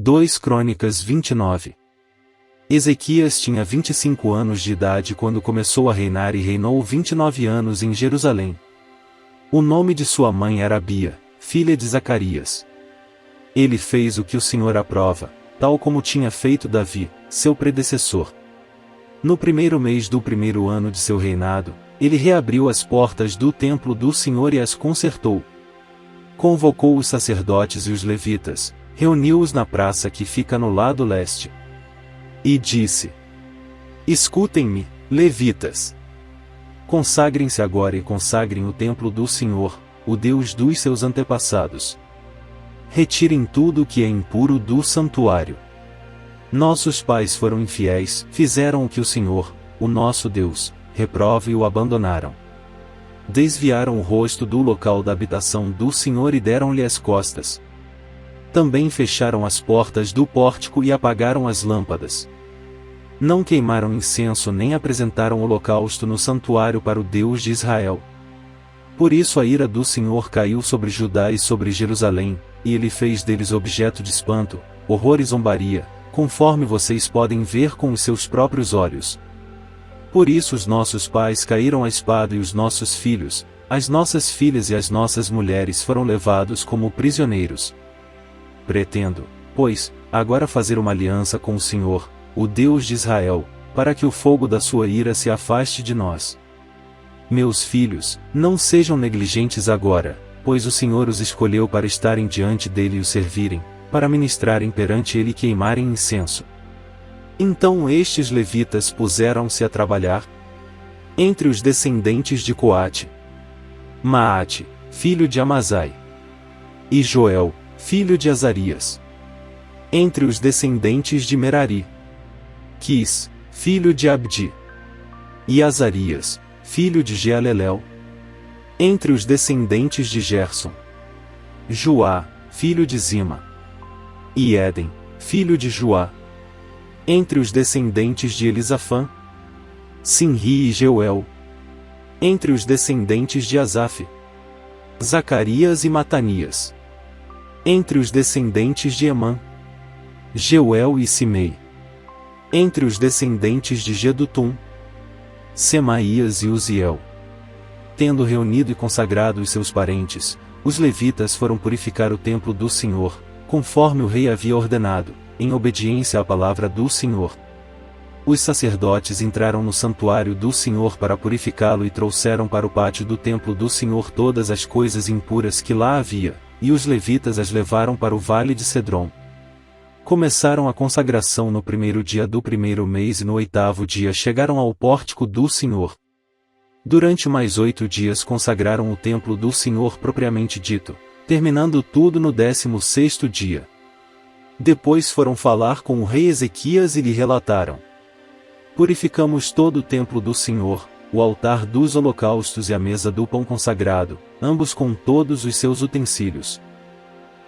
2 Crônicas 29. Ezequias tinha 25 anos de idade quando começou a reinar e reinou 29 anos em Jerusalém. O nome de sua mãe era Abia, filha de Zacarias. Ele fez o que o Senhor aprova, tal como tinha feito Davi, seu predecessor. No primeiro mês do primeiro ano de seu reinado, ele reabriu as portas do templo do Senhor e as consertou. Convocou os sacerdotes e os levitas, reuniu-os na praça que fica no lado leste. E disse: Escutem-me, levitas. Consagrem-se agora e consagrem o templo do Senhor, o Deus dos seus antepassados. Retirem tudo o que é impuro do santuário. Nossos pais foram infiéis, fizeram o que o Senhor, o nosso Deus, reprova e o abandonaram. Desviaram o rosto do local da habitação do Senhor e deram-lhe as costas. Também fecharam as portas do pórtico e apagaram as lâmpadas. Não queimaram incenso nem apresentaram holocausto no santuário para o Deus de Israel. Por isso a ira do Senhor caiu sobre Judá e sobre Jerusalém, e ele fez deles objeto de espanto, horror e zombaria, conforme vocês podem ver com os seus próprios olhos. Por isso os nossos pais caíram à espada e os nossos filhos, as nossas filhas e as nossas mulheres foram levados como prisioneiros. Pretendo, pois, agora fazer uma aliança com o Senhor, o Deus de Israel, para que o fogo da sua ira se afaste de nós. Meus filhos, não sejam negligentes agora, pois o Senhor os escolheu para estarem diante dele e o servirem, para ministrarem perante ele e queimarem incenso. Então estes levitas puseram-se a trabalhar. Entre os descendentes de Coate: Maate, filho de Amazai, e Joel, filho de Azarias. Entre os descendentes de Merari: Quis, filho de Abdi, e Azarias, filho de Jealelel. Entre os descendentes de Gerson: Joá, filho de Zima, e Éden, filho de Joá. Entre os descendentes de Elisafã: Sinri e Jeuel. Entre os descendentes de Asaf: Zacarias e Matanias. Entre os descendentes de Emã: Jeuel e Simei. Entre os descendentes de Jedutum: Semaías e Uziel. Tendo reunido e consagrado os seus parentes, os levitas foram purificar o templo do Senhor, conforme o rei havia ordenado, em obediência à palavra do Senhor. Os sacerdotes entraram no santuário do Senhor para purificá-lo e trouxeram para o pátio do templo do Senhor todas as coisas impuras que lá havia, e os levitas as levaram para o vale de Cedron. Começaram a consagração no primeiro dia do primeiro mês e no 8º dia chegaram ao pórtico do Senhor. Durante mais 8 dias consagraram o templo do Senhor propriamente dito, terminando tudo no 16º dia. Depois foram falar com o rei Ezequias e lhe relataram: Purificamos todo o templo do Senhor, o altar dos holocaustos e a mesa do pão consagrado, ambos com todos os seus utensílios.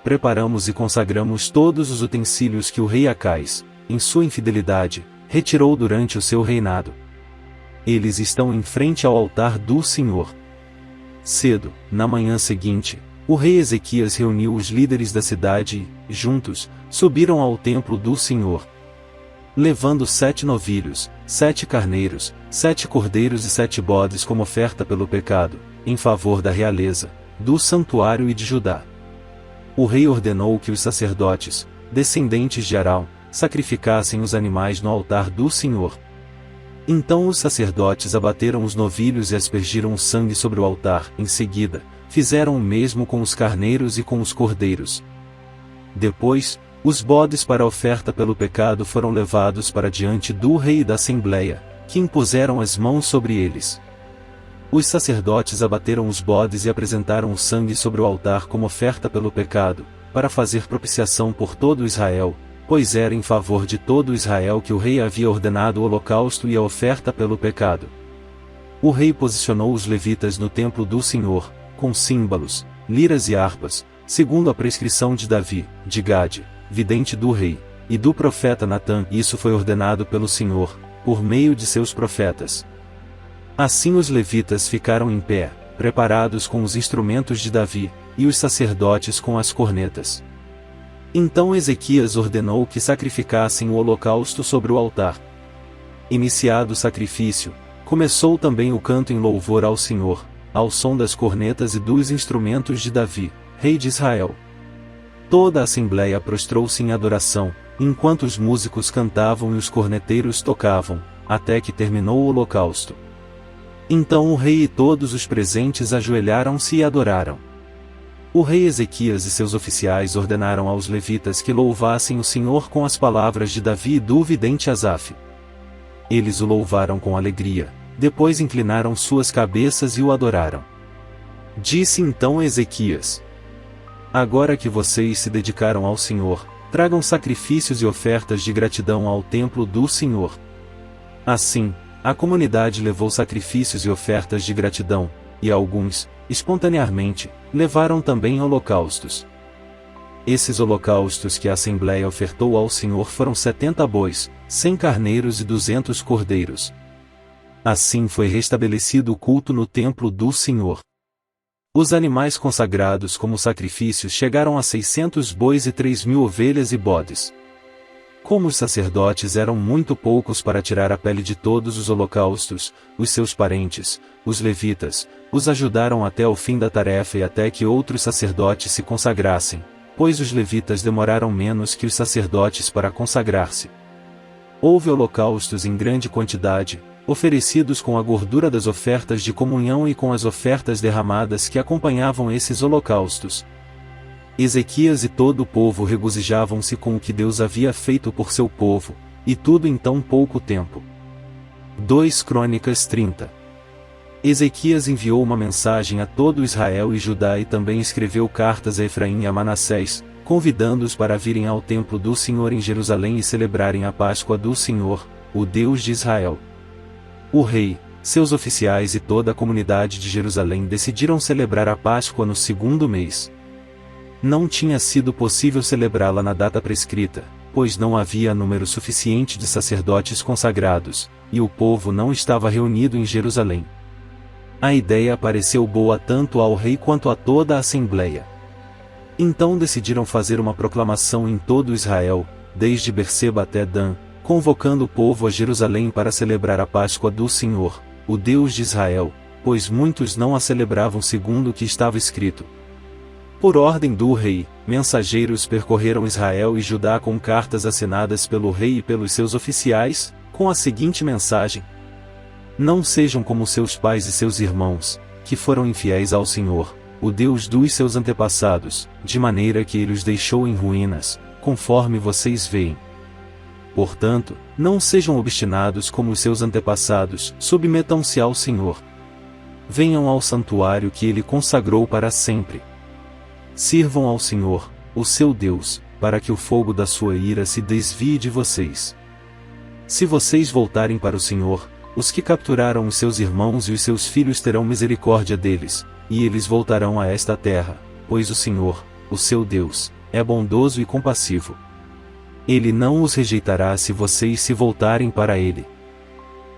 Preparamos e consagramos todos os utensílios que o rei Acais, em sua infidelidade, retirou durante o seu reinado. Eles estão em frente ao altar do Senhor. Cedo, na manhã seguinte, o rei Ezequias reuniu os líderes da cidade e, juntos, subiram ao templo do Senhor. Levando 7 novilhos, 7 carneiros, 7 cordeiros e 7 bodes como oferta pelo pecado, em favor da realeza, do santuário e de Judá. O rei ordenou que os sacerdotes, descendentes de Arão, sacrificassem os animais no altar do Senhor. Então os sacerdotes abateram os novilhos e aspergiram o sangue sobre o altar. Em seguida, fizeram o mesmo com os carneiros e com os cordeiros. Depois, os bodes para a oferta pelo pecado foram levados para diante do rei e da assembleia, que impuseram as mãos sobre eles. Os sacerdotes abateram os bodes e apresentaram o sangue sobre o altar como oferta pelo pecado, para fazer propiciação por todo Israel, pois era em favor de todo Israel que o rei havia ordenado o holocausto e a oferta pelo pecado. O rei posicionou os levitas no templo do Senhor, com símbolos, liras e harpas, segundo a prescrição de Davi, de Gade, vidente do rei, e do profeta Natã. Isso foi ordenado pelo Senhor, por meio de seus profetas. Assim os levitas ficaram em pé, preparados com os instrumentos de Davi, e os sacerdotes com as cornetas. Então Ezequias ordenou que sacrificassem o holocausto sobre o altar. Iniciado o sacrifício, começou também o canto em louvor ao Senhor, ao som das cornetas e dos instrumentos de Davi, rei de Israel. Toda a assembleia prostrou-se em adoração, enquanto os músicos cantavam e os corneteiros tocavam, até que terminou o holocausto. Então o rei e todos os presentes ajoelharam-se e adoraram. O rei Ezequias e seus oficiais ordenaram aos levitas que louvassem o Senhor com as palavras de Davi e do vidente Asaf. Eles o louvaram com alegria, depois inclinaram suas cabeças e o adoraram. Disse então Ezequias: Agora que vocês se dedicaram ao Senhor, tragam sacrifícios e ofertas de gratidão ao templo do Senhor. Assim, a comunidade levou sacrifícios e ofertas de gratidão, e alguns, espontaneamente, levaram também holocaustos. Esses holocaustos que a Assembleia ofertou ao Senhor foram 70 bois, 100 carneiros e 200 cordeiros. Assim foi restabelecido o culto no templo do Senhor. Os animais consagrados como sacrifícios chegaram a 600 bois e 3.000 ovelhas e bodes. Como os sacerdotes eram muito poucos para tirar a pele de todos os holocaustos, os seus parentes, os levitas, os ajudaram até o fim da tarefa e até que outros sacerdotes se consagrassem, pois os levitas demoraram menos que os sacerdotes para consagrar-se. Houve holocaustos em grande quantidade, oferecidos com a gordura das ofertas de comunhão e com as ofertas derramadas que acompanhavam esses holocaustos. Ezequias e todo o povo regozijavam-se com o que Deus havia feito por seu povo, e tudo em tão pouco tempo. 2 Crônicas 30. Ezequias enviou uma mensagem a todo Israel e Judá e também escreveu cartas a Efraim e a Manassés, convidando-os para virem ao templo do Senhor em Jerusalém e celebrarem a Páscoa do Senhor, o Deus de Israel. O rei, seus oficiais e toda a comunidade de Jerusalém decidiram celebrar a Páscoa no 2º mês. Não tinha sido possível celebrá-la na data prescrita, pois não havia número suficiente de sacerdotes consagrados, e o povo não estava reunido em Jerusalém. A ideia pareceu boa tanto ao rei quanto a toda a assembleia. Então decidiram fazer uma proclamação em todo Israel, desde Berseba até Dan, convocando o povo a Jerusalém para celebrar a Páscoa do Senhor, o Deus de Israel, pois muitos não a celebravam segundo o que estava escrito. Por ordem do rei, mensageiros percorreram Israel e Judá com cartas assinadas pelo rei e pelos seus oficiais, com a seguinte mensagem: Não sejam como seus pais e seus irmãos, que foram infiéis ao Senhor, o Deus dos seus antepassados, de maneira que ele os deixou em ruínas, conforme vocês veem. Portanto, não sejam obstinados como os seus antepassados, submetam-se ao Senhor. Venham ao santuário que ele consagrou para sempre. Sirvam ao Senhor, o seu Deus, para que o fogo da sua ira se desvie de vocês. Se vocês voltarem para o Senhor, os que capturaram os seus irmãos e os seus filhos terão misericórdia deles, e eles voltarão a esta terra, pois o Senhor, o seu Deus, é bondoso e compassivo. Ele não os rejeitará se vocês se voltarem para ele.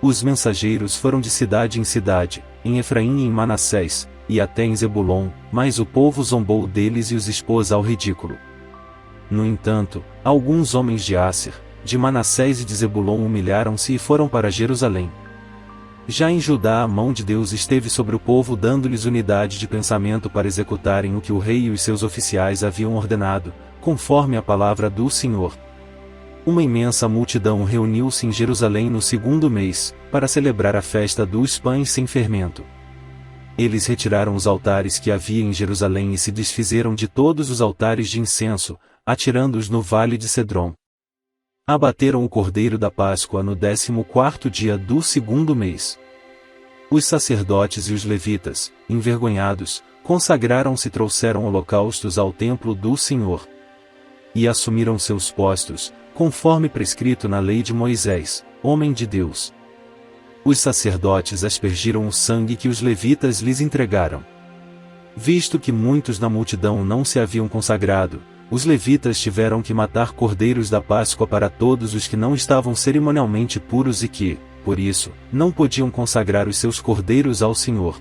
Os mensageiros foram de cidade em cidade, em Efraim e em Manassés, e até em Zebulon, mas o povo zombou deles e os expôs ao ridículo. No entanto, alguns homens de Asser, de Manassés e de Zebulon humilharam-se e foram para Jerusalém. Já em Judá a mão de Deus esteve sobre o povo dando-lhes unidade de pensamento para executarem o que o rei e os seus oficiais haviam ordenado, conforme a palavra do Senhor. Uma imensa multidão reuniu-se em Jerusalém no 2º mês, para celebrar a festa dos pães sem fermento. Eles retiraram os altares que havia em Jerusalém e se desfizeram de todos os altares de incenso, atirando-os no vale de Cedron. Abateram o cordeiro da Páscoa no 14º dia do 2º mês. Os sacerdotes e os levitas, envergonhados, consagraram-se e trouxeram holocaustos ao templo do Senhor. E assumiram seus postos, conforme prescrito na lei de Moisés, homem de Deus. Os sacerdotes aspergiram o sangue que os levitas lhes entregaram. Visto que muitos na multidão não se haviam consagrado, os levitas tiveram que matar cordeiros da Páscoa para todos os que não estavam cerimonialmente puros e que, por isso, não podiam consagrar os seus cordeiros ao Senhor.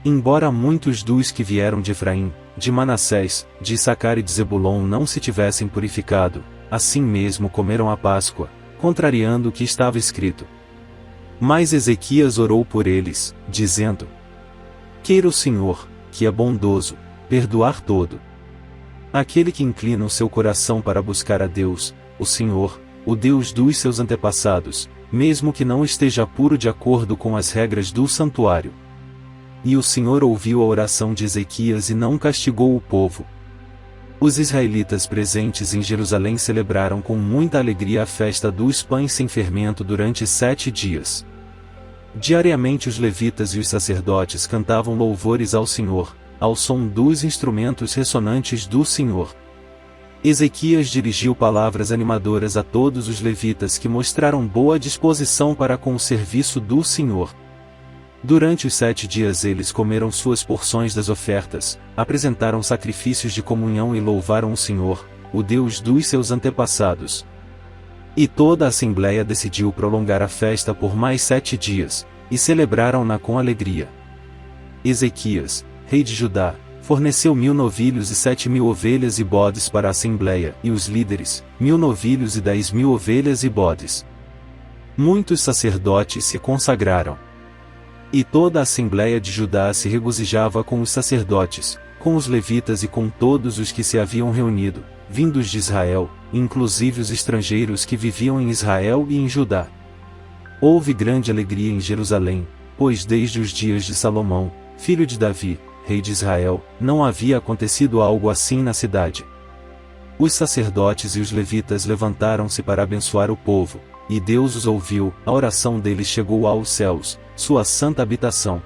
Embora muitos dos que vieram de Efraim, de Manassés, de Issacar e de Zebulon não se tivessem purificado, assim mesmo comeram a Páscoa, contrariando o que estava escrito. Mas Ezequias orou por eles, dizendo: Queira o Senhor, que é bondoso, perdoar todo aquele que inclina o seu coração para buscar a Deus, o Senhor, o Deus dos seus antepassados, mesmo que não esteja puro de acordo com as regras do santuário. E o Senhor ouviu a oração de Ezequias e não castigou o povo. Os israelitas presentes em Jerusalém celebraram com muita alegria a festa dos pães sem fermento durante 7 dias. Diariamente os levitas e os sacerdotes cantavam louvores ao Senhor, ao som dos instrumentos ressonantes do Senhor. Ezequias dirigiu palavras animadoras a todos os levitas que mostraram boa disposição para com o serviço do Senhor. Durante os 7 dias eles comeram suas porções das ofertas, apresentaram sacrifícios de comunhão e louvaram o Senhor, o Deus dos seus antepassados. E toda a assembleia decidiu prolongar a festa por mais 7 dias, e celebraram-na com alegria. Ezequias, rei de Judá, forneceu 1000 novilhos e 7.000 ovelhas e bodes para a assembleia, e os líderes, 1000 novilhos e 10.000 ovelhas e bodes. Muitos sacerdotes se consagraram. E toda a assembleia de Judá se regozijava com os sacerdotes, com os levitas e com todos os que se haviam reunido, vindos de Israel, inclusive os estrangeiros que viviam em Israel e em Judá. Houve grande alegria em Jerusalém, pois desde os dias de Salomão, filho de Davi, rei de Israel, não havia acontecido algo assim na cidade. Os sacerdotes e os levitas levantaram-se para abençoar o povo, e Deus os ouviu, a oração deles chegou aos céus, sua santa habitação.